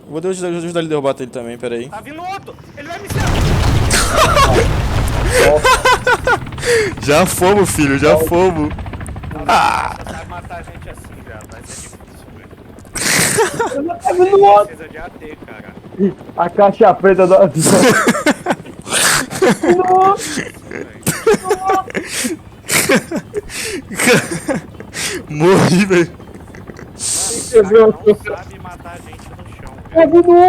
Vou ajudar ele a derrubar ele também, pera aí. Tá vindo outro! Ele vai me ser. Já fomos, filho, já fomos. Você sabe matar a gente assim, velho. Mas é difícil, velho. Tá vindo outro. Precisa de AD, cara. A caixa preta do avião. Morri, velho. Mano, o cara não sabe matar a gente no chão, Tá velho. vindo